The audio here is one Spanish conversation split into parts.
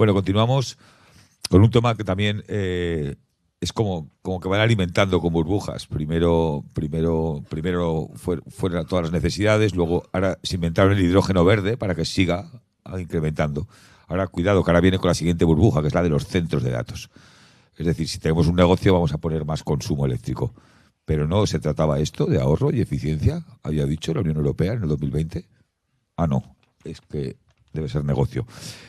Bueno, continuamos con un tema que también es como que van alimentando con burbujas. Primero fueron todas las necesidades, luego ahora se inventaron el hidrógeno verde para que siga incrementando. Ahora, cuidado, que ahora viene con la siguiente burbuja, que es la de los centros de datos. Es decir, si tenemos un negocio vamos a poner más consumo eléctrico. Pero no se trataba esto de ahorro y eficiencia, había dicho la Unión Europea en el 2020. Ah, no, es que debe ser negocio.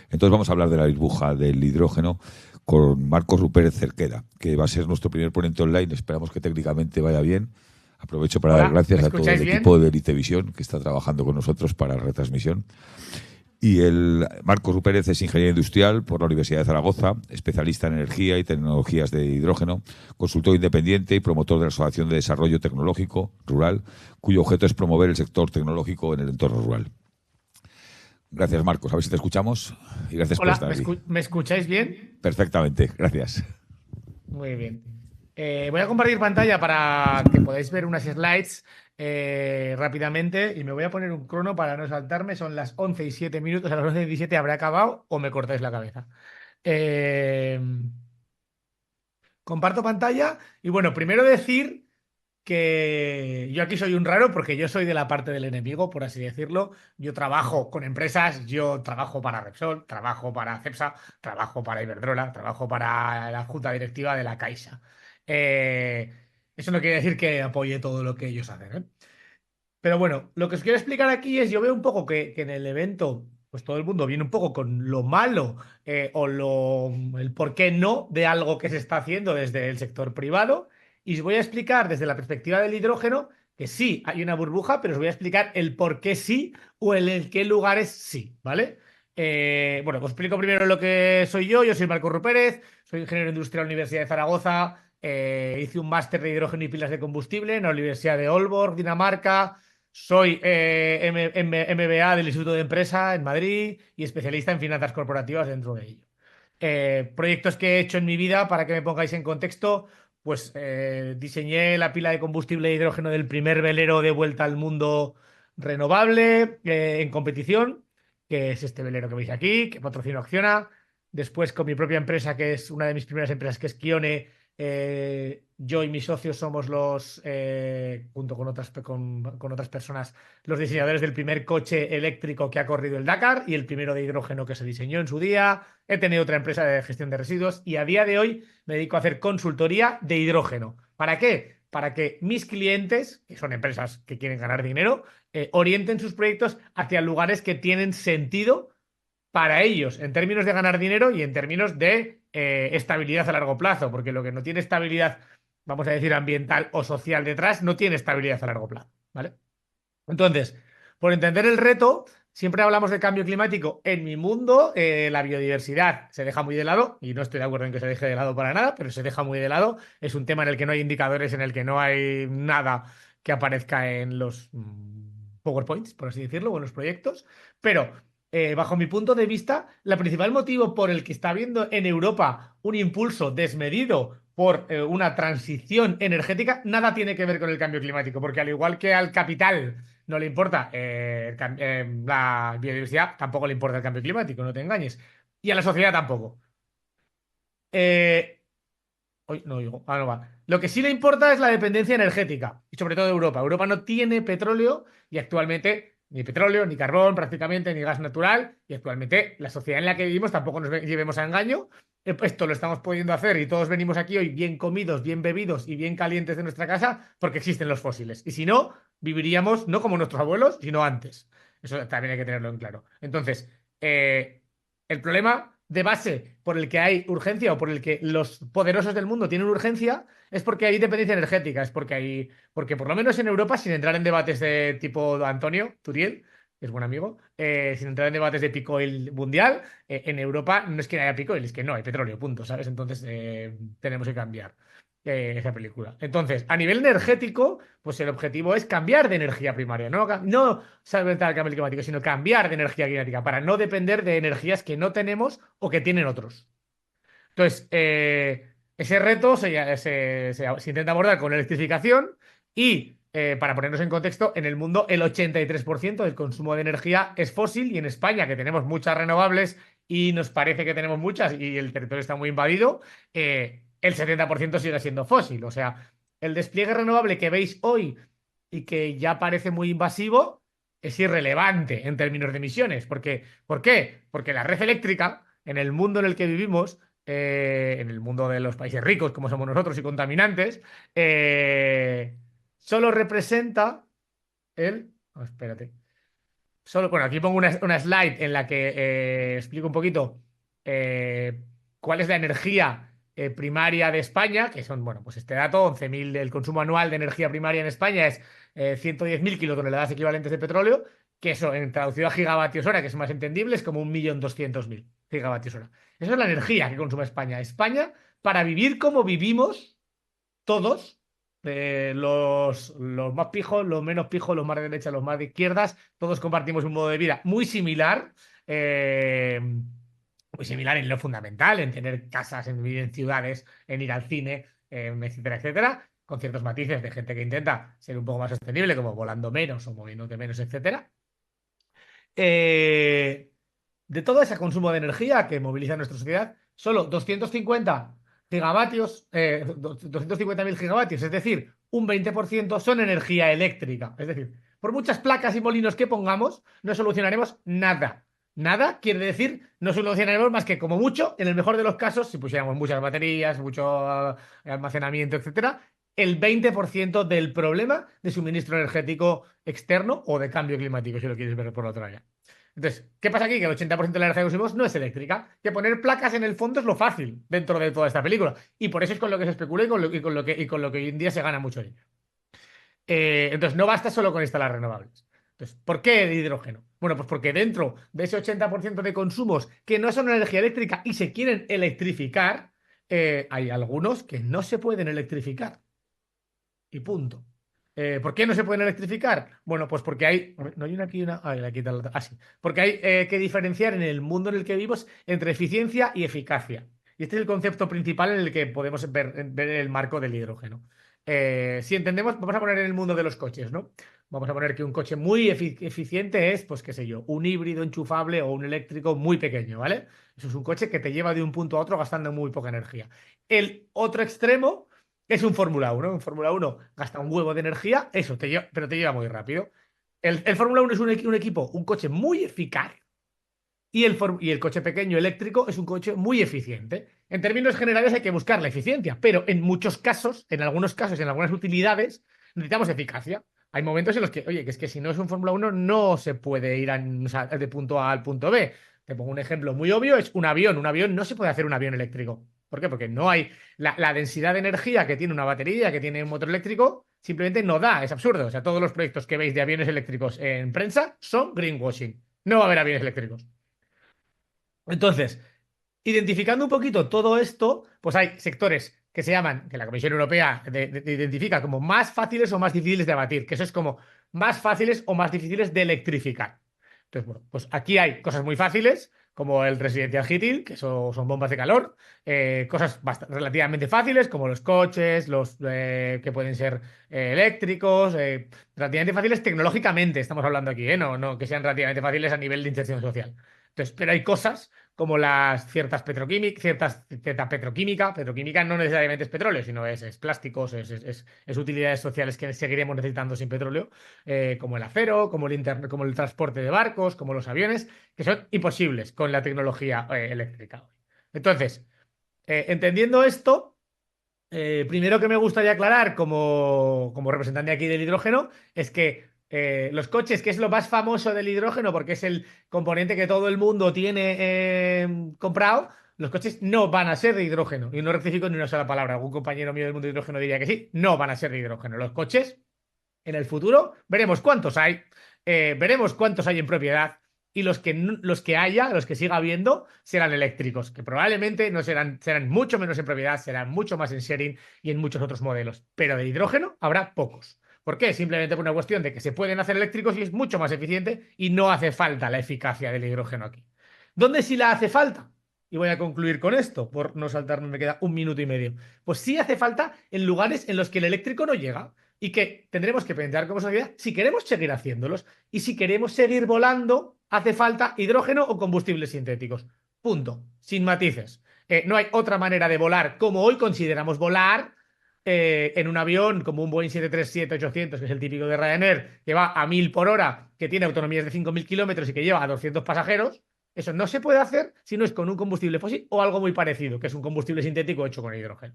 Entonces vamos a hablar de la burbuja del hidrógeno con Marcos Rupérez Cerqueda, que va a ser nuestro primer ponente online. Esperamos que técnicamente vaya bien. Aprovecho para dar Hola, ¿me gracias a todo el escucháis equipo bien? de Elitevisión que está trabajando con nosotros para la retransmisión. Y el Marcos Rupérez es ingeniero industrial por la Universidad de Zaragoza, especialista en energía y tecnologías de hidrógeno, consultor independiente y promotor de la Asociación de Desarrollo Tecnológico Rural, cuyo objeto es promover el sector tecnológico en el entorno rural. Gracias, Marcos. A ver si te escuchamos y gracias por Hola, estar aquí. ¿me escucháis bien? Perfectamente, gracias. Muy bien. Voy a compartir pantalla para que podáis ver unas slides rápidamente y me voy a poner un crono para no saltarme. Son las 11:07, a las 11:17 habrá acabado o me cortáis la cabeza. Eh, Comparto pantalla y bueno, primero decir que yo aquí soy un raro porque yo soy de la parte del enemigo, por así decirlo. Yo trabajo con empresas, yo trabajo para Repsol, trabajo para Cepsa, trabajo para Iberdrola, trabajo para la junta directiva de la Caixa. Eh, Eso no quiere decir que apoye todo lo que ellos hacen, ¿eh? Pero bueno, lo que os quiero explicar aquí es, yo veo un poco que en el evento, pues todo el mundo viene un poco con lo malo el por qué no de algo que se está haciendo desde el sector privado. Y os voy a explicar desde la perspectiva del hidrógeno que sí, hay una burbuja, pero os voy a explicar el por qué sí o el en qué lugares sí, ¿vale? Bueno, os explico primero lo que soy yo. Yo soy Marco Rupérez, soy ingeniero industrial de la Universidad de Zaragoza. Hice un máster de hidrógeno y pilas de combustible en la Universidad de Aalborg, Dinamarca. Soy MBA del Instituto de Empresa en Madrid y especialista en finanzas corporativas dentro de ello. Proyectos que he hecho en mi vida, para que me pongáis en contexto, pues diseñé la pila de combustible de hidrógeno del primer velero de vuelta al mundo renovable en competición, que es este velero que veis aquí, que patrocina Acciona. Después con mi propia empresa, que es una de mis primeras empresas, que es Kione, yo y mis socios somos junto con otras personas, los diseñadores del primer coche eléctrico que ha corrido el Dakar y el primero de hidrógeno que se diseñó en su día. He tenido otra empresa de gestión de residuos y a día de hoy me dedico a hacer consultoría de hidrógeno. ¿Para qué? Para que mis clientes, que son empresas que quieren ganar dinero, orienten sus proyectos hacia lugares que tienen sentido para ellos, en términos de ganar dinero y en términos de estabilidad a largo plazo, porque lo que no tiene estabilidad, vamos a decir, ambiental o social detrás, no tiene estabilidad a largo plazo, ¿vale? Entonces, por entender el reto, siempre hablamos de cambio climático. En mi mundo, la biodiversidad se deja muy de lado, y no estoy de acuerdo en que se deje de lado para nada, pero se deja muy de lado. Es un tema en el que no hay indicadores, en el que no hay nada que aparezca en los PowerPoints, por así decirlo, o en los proyectos. Pero, bajo mi punto de vista, el principal motivo por el que está habiendo en Europa un impulso desmedido por una transición energética, nada tiene que ver con el cambio climático, porque al igual que al capital no le importa la biodiversidad, tampoco le importa el cambio climático, no te engañes. Y a la sociedad tampoco. Eh, Hoy no digo, no va. Lo que sí le importa es la dependencia energética, y sobre todo Europa. Europa no tiene petróleo y actualmente ni petróleo, ni carbón prácticamente, ni gas natural. Y actualmente la sociedad en la que vivimos tampoco nos llevemos a engaño. Esto lo estamos pudiendo hacer y todos venimos aquí hoy bien comidos, bien bebidos y bien calientes de nuestra casa porque existen los fósiles. Y si no, viviríamos no como nuestros abuelos, sino antes. Eso también hay que tenerlo en claro. Entonces, el problema de base por el que hay urgencia o por el que los poderosos del mundo tienen urgencia es porque hay dependencia energética, es porque por lo menos en Europa, sin entrar en debates de tipo Antonio Turiel, que es buen amigo, sin entrar en debates de pico oil mundial, en Europa no es que no haya pico oil, es que no hay petróleo, punto, ¿sabes? Entonces tenemos que cambiar esa película. Entonces, a nivel energético, pues el objetivo es cambiar de energía primaria, no solventar el cambio climático, sino cambiar de energía climática para no depender de energías que no tenemos o que tienen otros. Entonces, ese reto se intenta abordar con electrificación y, para ponernos en contexto, en el mundo el 83% del consumo de energía es fósil y en España, que tenemos muchas renovables y nos parece que tenemos muchas y el territorio está muy invadido, el 70% sigue siendo fósil. O sea, el despliegue renovable que veis hoy y que ya parece muy invasivo es irrelevante en términos de emisiones. ¿Por qué? Porque la red eléctrica, en el mundo en el que vivimos, en el mundo de los países ricos como somos nosotros y contaminantes, solo representa espérate. Bueno, aquí pongo una slide en la que explico un poquito eh, cuál es la energía primaria de España, que son, bueno, pues este dato, 11.000, el consumo anual de energía primaria en España es 110.000 kilotoneladas equivalentes de petróleo, que eso, en traducido a gigavatios hora, que es más entendible, es como 1.200.000 gigavatios hora. Eso es la energía que consume España. España, para vivir como vivimos todos, los más pijos, los menos pijos, los más de derecha, los más de izquierdas, todos compartimos un modo de vida muy similar en lo fundamental, en tener casas, en vivir en ciudades, en ir al cine, etcétera, etcétera, con ciertos matices de gente que intenta ser un poco más sostenible, como volando menos o moviéndote menos, etcétera. Eh, de todo ese consumo de energía que moviliza nuestra sociedad, solo 250 gigavatios, 250.000 gigavatios, es decir, un 20% son energía eléctrica. Es decir, por muchas placas y molinos que pongamos, no solucionaremos nada. Nada quiere decir no solucionaremos más que como mucho, en el mejor de los casos, si pusiéramos muchas baterías, mucho almacenamiento, etcétera, el 20% del problema de suministro energético externo o de cambio climático, si lo quieres ver por la otra área. Entonces, ¿qué pasa aquí? Que el 80% de la energía que usamos no es eléctrica. Que poner placas en el fondo es lo fácil dentro de toda esta película. Y por eso es con lo que se especula y con lo que hoy en día se gana mucho dinero. Entonces, no basta solo con instalar renovables. Entonces, ¿por qué el hidrógeno? Bueno, pues porque dentro de ese 80% de consumos que no son energía eléctrica y se quieren electrificar, hay algunos que no se pueden electrificar. Y punto. ¿Por qué no se pueden electrificar? Bueno, pues porque hay. No hay una aquí y una. Ah, aquí está la otra. Ah, sí. Porque hay que diferenciar en el mundo en el que vivimos entre eficiencia y eficacia. Y este es el concepto principal en el que podemos ver el marco del hidrógeno. Si entendemos, vamos a poner en el mundo de los coches, ¿no? Vamos a poner que un coche muy eficiente es, pues qué sé yo, un híbrido enchufable o un eléctrico muy pequeño, ¿vale? Eso es un coche que te lleva de un punto a otro gastando muy poca energía. El otro extremo es un Fórmula 1. Un Fórmula 1 gasta un huevo de energía, eso, pero te lleva muy rápido. El Fórmula 1 es un equipo, un coche muy eficaz y el coche pequeño eléctrico es un coche muy eficiente. En términos generales hay que buscar la eficiencia, pero en muchos casos, en algunos casos, en algunas utilidades, necesitamos eficacia. Hay momentos en los que, oye, que es que si no es un Fórmula 1 no se puede ir o sea, de punto A al punto B. Te pongo un ejemplo muy obvio, es un avión. Un avión no se puede hacer un avión eléctrico. ¿Por qué? Porque no hay la densidad de energía que tiene una batería, que tiene un motor eléctrico, simplemente no da, es absurdo. O sea, todos los proyectos que veis de aviones eléctricos en prensa son greenwashing. No va a haber aviones eléctricos. Entonces, identificando un poquito todo esto, pues hay sectores que se llaman, que la Comisión Europea identifica como más fáciles o más difíciles de abatir, que eso es como más fáciles o más difíciles de electrificar. Entonces, bueno, pues aquí hay cosas muy fáciles, como el residential heating, que eso son bombas de calor, cosas relativamente fáciles, como los coches, los que pueden ser eléctricos, relativamente fáciles tecnológicamente, estamos hablando aquí, no, no que sean relativamente fáciles a nivel de inserción social. Entonces, pero hay cosas como las cierta petroquímica no necesariamente es petróleo, sino es plásticos, es utilidades sociales que seguiremos necesitando sin petróleo, como el acero, como el transporte de barcos, como los aviones, que son imposibles con la tecnología eléctrica. Entonces, entendiendo esto, primero que me gustaría aclarar como representante aquí del hidrógeno es que los coches, que es lo más famoso del hidrógeno, porque es el componente que todo el mundo tiene comprado, los coches no van a ser de hidrógeno. Y no rectifico ni una sola palabra. Algún compañero mío del mundo de hidrógeno diría que sí, no van a ser de hidrógeno. Los coches, en el futuro, veremos cuántos hay en propiedad. Y los que siga habiendo, serán eléctricos, que probablemente no serán mucho menos en propiedad, serán mucho más en sharing y en muchos otros modelos. Pero de hidrógeno habrá pocos. ¿Por qué? Simplemente por una cuestión de que se pueden hacer eléctricos y es mucho más eficiente y no hace falta la eficacia del hidrógeno aquí. ¿Dónde sí la hace falta? Y voy a concluir con esto, por no saltarme, me queda un minuto y medio. Pues sí hace falta en lugares en los que el eléctrico no llega y que tendremos que pensar como sociedad si queremos seguir haciéndolos y si queremos seguir volando, hace falta hidrógeno o combustibles sintéticos. Punto. Sin matices. No hay otra manera de volar como hoy consideramos volar en un avión como un Boeing 737-800, que es el típico de Ryanair, que va a 1000 por hora, que tiene autonomías de 5000 kilómetros y que lleva a 200 pasajeros. Eso no se puede hacer si no es con un combustible fósil o algo muy parecido, que es un combustible sintético hecho con hidrógeno.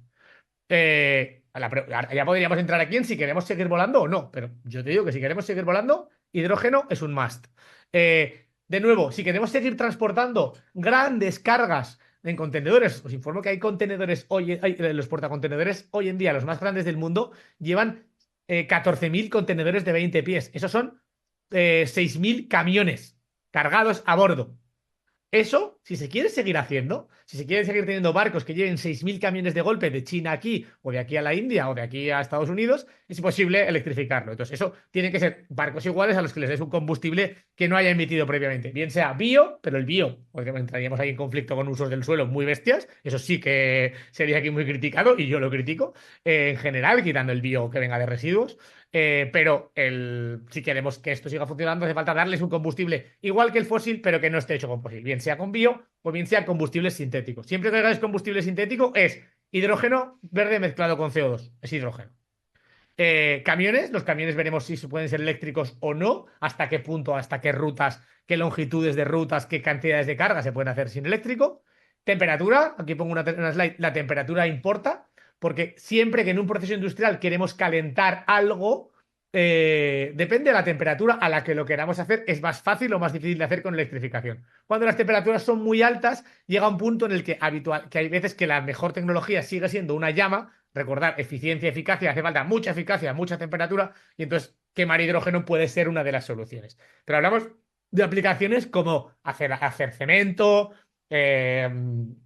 Ya podríamos entrar aquí en si queremos seguir volando o no, pero yo te digo que si queremos seguir volando, hidrógeno es un must. De nuevo, si queremos seguir transportando grandes cargas en contenedores, os informo que hay contenedores los portacontenedores hoy en día, los más grandes del mundo, llevan 14.000 contenedores de 20 pies. Esos son 6.000 camiones cargados a bordo. Eso, si se quiere seguir haciendo, si se quieren seguir teniendo barcos que lleven 6.000 camiones de golpe de China aquí, o de aquí a la India, o de aquí a Estados Unidos, es posible electrificarlo. Entonces, eso tiene que ser barcos iguales a los que les des un combustible que no haya emitido previamente. Bien sea bio, pero el bio, porque entraríamos ahí en conflicto con usos del suelo muy bestias, eso sí que sería aquí muy criticado, y yo lo critico, en general, quitando el bio que venga de residuos. Pero si queremos que esto siga funcionando, hace falta darles un combustible igual que el fósil, pero que no esté hecho con fósil, bien sea con bio o bien sea combustibles sintéticos. Siempre que hagáis combustible sintético es hidrógeno verde mezclado con CO2, es hidrógeno. Camiones, los camiones veremos si pueden ser eléctricos o no, hasta qué punto, hasta qué rutas, qué longitudes de rutas, qué cantidades de carga se pueden hacer sin eléctrico. Temperatura, aquí pongo una slide, la temperatura importa, porque siempre que en un proceso industrial queremos calentar algo, depende de la temperatura a la que lo queramos hacer, es más fácil o más difícil de hacer con electrificación. Cuando las temperaturas son muy altas, llega un punto en el que hay veces que la mejor tecnología sigue siendo una llama. Recordar, eficiencia, eficacia, hace falta mucha eficacia, mucha temperatura, y entonces quemar hidrógeno puede ser una de las soluciones. Pero hablamos de aplicaciones como hacer cemento,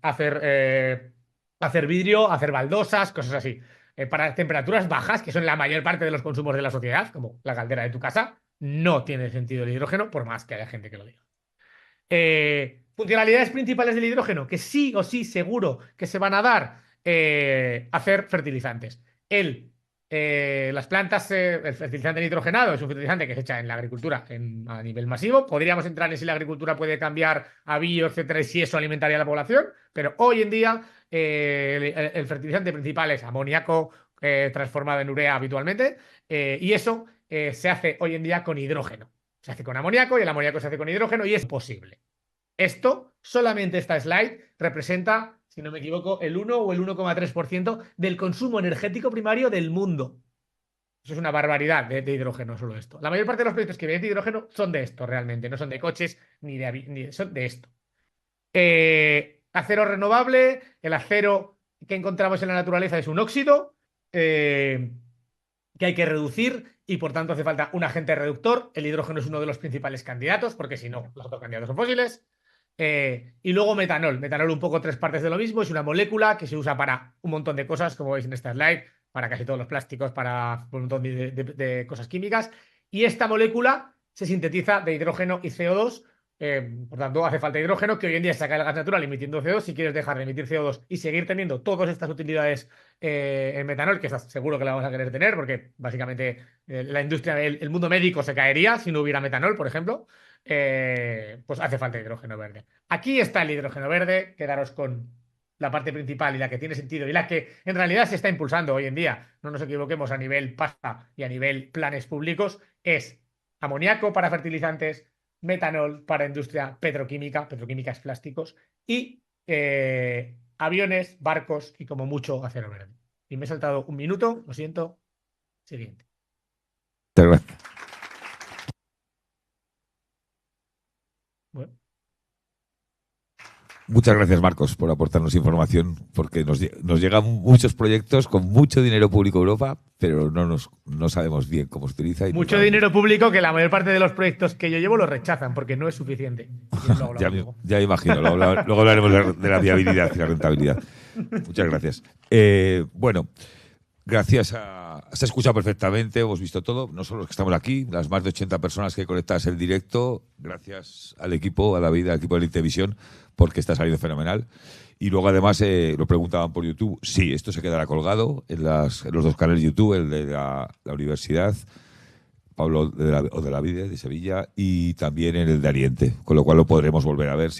hacer vidrio, hacer baldosas, cosas así. Para temperaturas bajas, que son la mayor parte de los consumos de la sociedad, como la caldera de tu casa, no tiene sentido el hidrógeno, por más que haya gente que lo diga. Funcionalidades principales del hidrógeno, que sí o sí seguro que se van a dar, hacer fertilizantes. Las plantas, el fertilizante nitrogenado es un fertilizante que se echa en la agricultura a nivel masivo. Podríamos entrar en si la agricultura puede cambiar a bio, etcétera, y si eso alimentaría a la población, pero hoy en día el fertilizante principal es amoníaco transformado en urea habitualmente, y eso se hace hoy en día con hidrógeno. Se hace con amoníaco y el amoníaco se hace con hidrógeno y es posible. Esto, solamente esta slide, representa, si no me equivoco, el 1 o el 1,3% del consumo energético primario del mundo. Eso es una barbaridad de hidrógeno, solo esto. La mayor parte de los proyectos que vienen de hidrógeno son de esto, realmente. No son de coches son de esto. Acero renovable. El acero que encontramos en la naturaleza es un óxido que hay que reducir y por tanto hace falta un agente reductor. El hidrógeno es uno de los principales candidatos, porque si no, los otros candidatos son fósiles. Y luego metanol. Metanol, un poco tres partes de lo mismo. Es una molécula que se usa para un montón de cosas, como veis en esta slide, para casi todos los plásticos, para un montón de cosas químicas. Y esta molécula se sintetiza de hidrógeno y CO2. Por tanto, hace falta hidrógeno, que hoy en día saca el gas natural emitiendo CO2. Si quieres dejar de emitir CO2 y seguir teniendo todas estas utilidades en metanol, que estás seguro que la vamos a querer tener, porque básicamente la industria, el mundo médico se caería si no hubiera metanol, por ejemplo. Pues hace falta hidrógeno verde. Aquí está el hidrógeno verde, quedaros con la parte principal y la que tiene sentido y la que en realidad se está impulsando hoy en día, no nos equivoquemos, a nivel pasta y a nivel planes públicos, es amoníaco para fertilizantes, metanol para industria petroquímica, petroquímicas plásticos, y aviones, barcos y como mucho acero verde. Y me he saltado un minuto, lo siento. Siguiente. Muchas gracias. Bueno. Muchas gracias, Marcos, por aportarnos información, porque nos llegan muchos proyectos con mucho dinero público a Europa, pero no sabemos bien cómo se utiliza. Y mucho dinero público que la mayor parte de los proyectos que yo llevo los rechazan porque no es suficiente. Ya me imagino, luego hablaremos de la viabilidad y la rentabilidad. Muchas gracias. Bueno, gracias se ha escuchado perfectamente, hemos visto todo, no solo los que estamos aquí, las más de 80 personas que conectadas en directo, gracias al equipo, a David, al equipo de Televisión, porque está saliendo fenomenal. Y luego además lo preguntaban por YouTube, sí, esto se quedará colgado en los dos canales de YouTube, el de la Universidad, Pablo de la Vide, de Sevilla, y también en el de Ariente, con lo cual lo podremos volver a ver siempre.